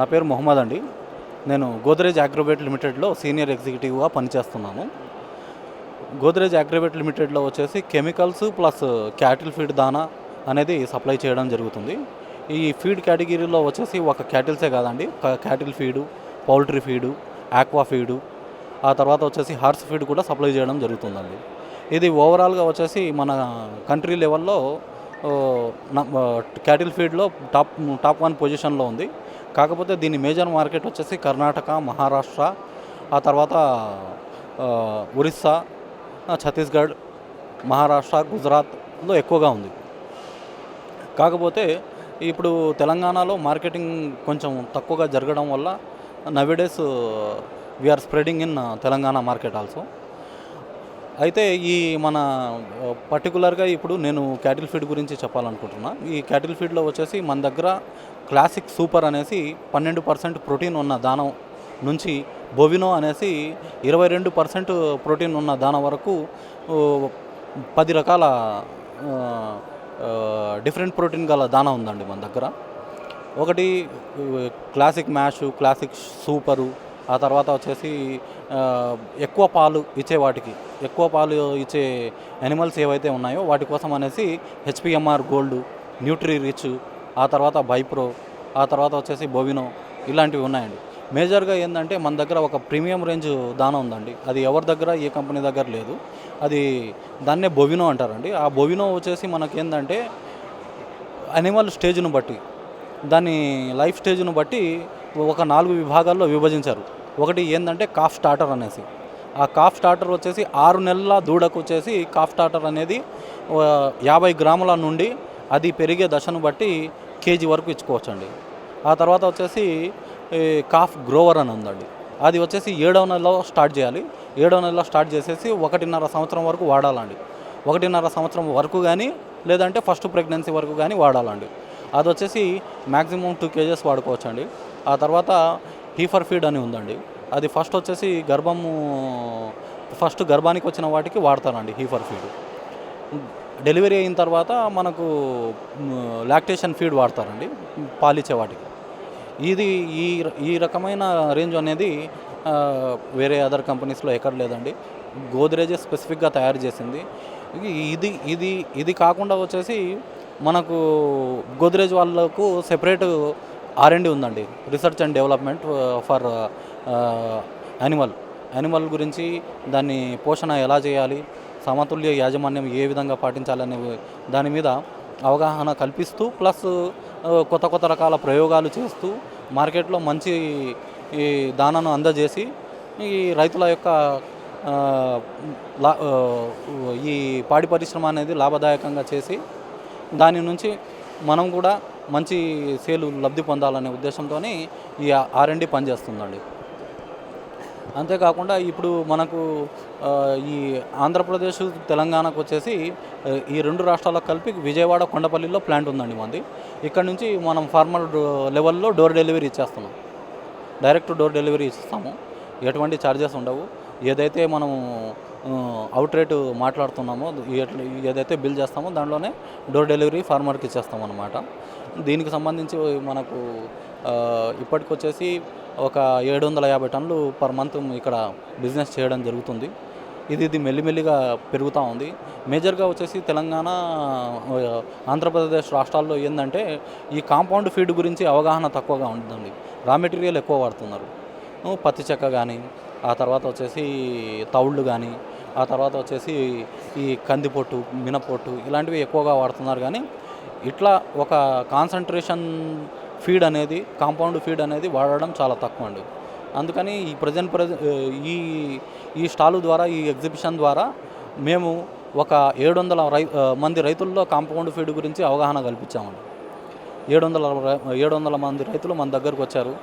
నా పేరు మొహమ్మద్ అండి. నేను గోద్రేజ్ అగ్రోవేట్ లిమిటెడ్లో సీనియర్ ఎగ్జిక్యూటివ్గా పనిచేస్తున్నాను. గోద్రేజ్ అగ్రోవేట్ లిమిటెడ్లో వచ్చేసి కెమికల్స్ ప్లస్ క్యాటిల్ ఫీడ్ దానా అనేది సప్లై చేయడం జరుగుతుంది. ఈ ఫీడ్ కేటగిరీలో వచ్చేసి ఒక క్యాటిల్సే కాదండి, cattle feed, poultry feed, aqua feed, ఆ తర్వాత వచ్చేసి హార్స్ ఫీడ్ కూడా సప్లై చేయడం జరుగుతుందండి. ఇది ఓవరాల్గా వచ్చేసి మన కంట్రీ లెవెల్లో క్యాటిల్ ఫీడ్లో టాప్ 1 పొజిషన్లో ఉంది. కాకపోతే దీని మేజర్ మార్కెట్ వచ్చేసి కర్ణాటక, మహారాష్ట్ర, ఆ తర్వాత ఒరిస్సా, ఛత్తీస్గఢ్, మహారాష్ట్ర, గుజరాత్లో ఎక్కువగా ఉంది. కాకపోతే ఇప్పుడు తెలంగాణలో మార్కెటింగ్ కొంచెం తక్కువగా జరగడం వల్ల nowadays we are spreading in Telangana market also. అయితే ఈ మన పర్టికులర్గా ఇప్పుడు నేను క్యాటిల్ ఫీడ్ గురించి చెప్పాలనుకుంటున్నా. ఈ క్యాటిల్ ఫీడ్లో వచ్చేసి మన దగ్గర క్లాసిక్ సూపర్ అనేసి 12% ప్రోటీన్ ఉన్న దానం నుంచి బొవినో అనేసి 22% ప్రోటీన్ ఉన్న దానం వరకు 10 రకాల డిఫరెంట్ ప్రోటీన్ గల దానా ఉందండి మన దగ్గర. ఒకటి క్లాసిక్ మ్యాష్, క్లాసిక్ సూపరు, ఆ తర్వాత వచ్చేసి ఎక్కువ పాలు ఇచ్చే ఎక్కువ పాలు ఇచ్చే యానిమల్స్ ఏవైతే ఉన్నాయో వాటి కోసం అనేసి హెచ్పిఎంఆర్ గోల్డ్, న్యూట్రీ రిచ్, ఆ తర్వాత బైప్రో, ఆ తర్వాత వచ్చేసి బొవినో, ఇలాంటివి ఉన్నాయండి. మేజర్గా ఏంటంటే మన దగ్గర ఒక ప్రీమియం రేంజ్ దానా ఉందండి. అది ఎవరి దగ్గర, ఏ కంపెనీ దగ్గర లేదు. అది దాన్నే బొవినో అంటారండి. ఆ బొవినో వచ్చేసి మనకేంటంటే యానిమల్ స్టేజ్ను బట్టి, దాని లైఫ్ స్టేజ్ను బట్టి ఒక 4 విభాగాల్లో విభజించారు. ఒకటి ఏంటంటే కాఫ్ స్టార్టర్ అనేసి, ఆ కాఫ్ స్టార్టర్ వచ్చేసి 6 నెలల దూడకు వచ్చేసి కాఫ్ స్టార్టర్ అనేది 50 గ్రాముల నుండి అది పెరిగే దశను బట్టి కేజీ వరకు ఇచ్చుకోవచ్చండి. ఆ తర్వాత వచ్చేసి కాఫ్ గ్రోవర్ అని ఉందండి. అది వచ్చేసి 7వ నెలలో స్టార్ట్ చేయాలి. 7వ నెలలో స్టార్ట్ చేసేసి 1.5 సంవత్సరం వరకు వాడాలండి. 1.5 సంవత్సరం వరకు కానీ, లేదంటే ఫస్ట్ ప్రెగ్నెన్సీ వరకు కానీ వాడాలండి. అది వచ్చేసి మ్యాక్సిమం 2 kgs వాడుకోవచ్చండి. ఆ తర్వాత హీఫర్ ఫీడ్ అని ఉందండి. అది ఫస్ట్ గర్భానికి వచ్చిన వాటికి వాడతారండి హీఫర్ ఫీడ్. డెలివరీ అయిన తర్వాత మనకు లాక్టేషన్ ఫీడ్ వాడతారండి పాలిచ్చే వాటికి. ఇది ఈ రకమైన రేంజ్ అనేది వేరే అదర్ కంపెనీస్లో ఎక్కడ లేదండి. గోద్రేజ్ స్పెసిఫిక్గా తయారు చేసింది. ఇది కాకుండా వచ్చేసి మనకు గోద్రేజ్ వాళ్ళకు సెపరేట్ R&D ఉందండి, research and development for animal గురించి, దాన్ని పోషణ ఎలా చేయాలి, సమతుల్య యాజమాన్యం ఏ విధంగా పాటించాలనే దాని మీద అవగాహన కల్పిస్తూ, ప్లస్ కొత్త రకాల ప్రయోగాలు చేస్తూ మార్కెట్లో మంచి ఈ దానాను అందజేసి ఈ రైతుల యొక్క ఈ పాడి పరిశ్రమ అనేది లాభదాయకంగా చేసి దాని నుంచి మనం కూడా మంచి సేలు లబ్ధి పొందాలనే ఉద్దేశంతో ఈ R&D పనిచేస్తుందండి. అంతేకాకుండా ఇప్పుడు మనకు ఈ ఆంధ్రప్రదేశ్, తెలంగాణకు వచ్చేసి ఈ 2 రాష్ట్రాలకు కలిపి విజయవాడ, కొండపల్లిలో ప్లాంట్ ఉందండి మంది. ఇక్కడ నుంచి మనం ఫార్మర్ లెవెల్లో డోర్ డెలివరీ ఇచ్చేస్తున్నాం. డైరెక్ట్ డోర్ డెలివరీ ఇస్తాము. ఎటువంటి ఛార్జెస్ ఉండవు. ఏదైతే మనం అవుట్ రేటు మాట్లాడుతున్నామో, ఏదైతే బిల్ చేస్తామో దాంట్లోనే డోర్ డెలివరీ ఫార్మర్కి ఇచ్చేస్తాం అన్నమాట. దీనికి సంబంధించి మనకు ఇప్పటికొచ్చేసి ఒక 750 టన్నులు పర్ మంత్ ఇక్కడ బిజినెస్ చేయడం జరుగుతుంది. ఇది మెల్లిమెల్లిగా పెరుగుతూ ఉంది. మేజర్గా వచ్చేసి తెలంగాణ, ఆంధ్రప్రదేశ్ రాష్ట్రాల్లో ఏంటంటే ఈ కాంపౌండ్ ఫీడ్ గురించి అవగాహన తక్కువగా ఉంటుందండి. రా మెటీరియల్ ఎక్కువ వాడుతున్నారు. పత్తి చెక్క కానీ, ఆ తర్వాత వచ్చేసి తౌళ్ళు కానీ, ఆ తర్వాత వచ్చేసి ఈ కందిపొట్టు, మినపొట్టు, ఇలాంటివి ఎక్కువగా వాడుతున్నారు. కానీ ఇట్లా ఒక కాన్సన్ట్రేషన్ ఫీడ్ అనేది, కాంపౌండ్ ఫీడ్ అనేది వాడడం చాలా తక్కువ అండి. అందుకని ఈ ఈ స్టాలు ద్వారా, ఈ ఎగ్జిబిషన్ ద్వారా మేము ఒక 700 మంది రైతుల్లో కాంపౌండ్ ఫీడ్ గురించి అవగాహన కల్పించామండి. 700 మంది రైతులు మన దగ్గరకు వచ్చారు.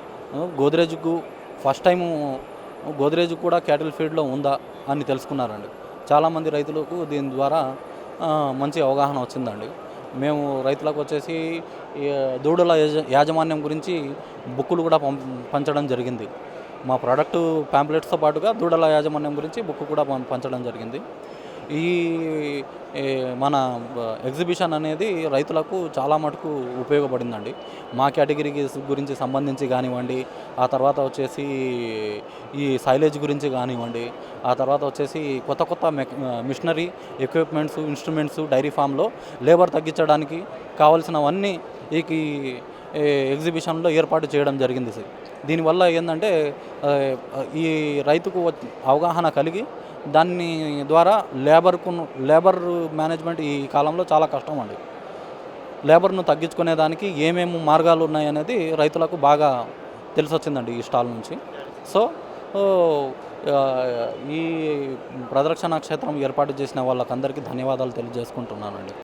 గోద్రేజ్కు ఫస్ట్ టైము గోద్రేజ్ కూడా క్యాటిల్ ఫీడ్లో ఉందా అని తెలుసుకున్నారండి. చాలామంది రైతులకు దీని ద్వారా మంచి అవగాహన వచ్చిందండి. మేము రైతులకు వచ్చేసి దూడల యాజమాన్యం గురించి బుక్కులు కూడా పంచడం జరిగింది. మా ప్రోడక్ట్ ప్యాంప్లెట్స్తో పాటుగా దూడల యాజమాన్యం గురించి బుక్ కూడా పంచడం జరిగింది. ఈ ఈ మన ఎగ్జిబిషన్ అనేది రైతులకు చాలా మటుకు ఉపయోగపడిందండి. మా కేటగిరీకి గురించి సంబంధించి కానివ్వండి, ఆ తర్వాత వచ్చేసి ఈ సైలేజ్ గురించి కానివ్వండి, ఆ తర్వాత వచ్చేసి కొత్త కొత్త మిషనరీ ఎక్విప్మెంట్స్, ఇన్స్ట్రుమెంట్స్ డైరీ ఫామ్లో లేబర్ తగ్గించడానికి కావాల్సినవన్నీ ఈ ఈ ఎగ్జిబిషన్లో ఏర్పాటు చేయడం జరిగింది సార్. దీనివల్ల ఏందంటే ఈ రైతుకు అవగాహన కలిగి దాన్ని ద్వారా లేబర్ మేనేజ్మెంట్ ఈ కాలంలో చాలా కష్టం అండి. లేబర్‌ను తగ్గించుకునేదానికి ఏమేమి మార్గాలు ఉన్నాయనేది రైతులకు బాగా తెలిసొచ్చిందండి ఈ స్టాల్ నుంచి. సో, ఈ ప్రదర్శన క్షేత్రం ఏర్పాటు చేసిన వాళ్ళకందరికీ ధన్యవాదాలు తెలియజేసుకుంటున్నానండి.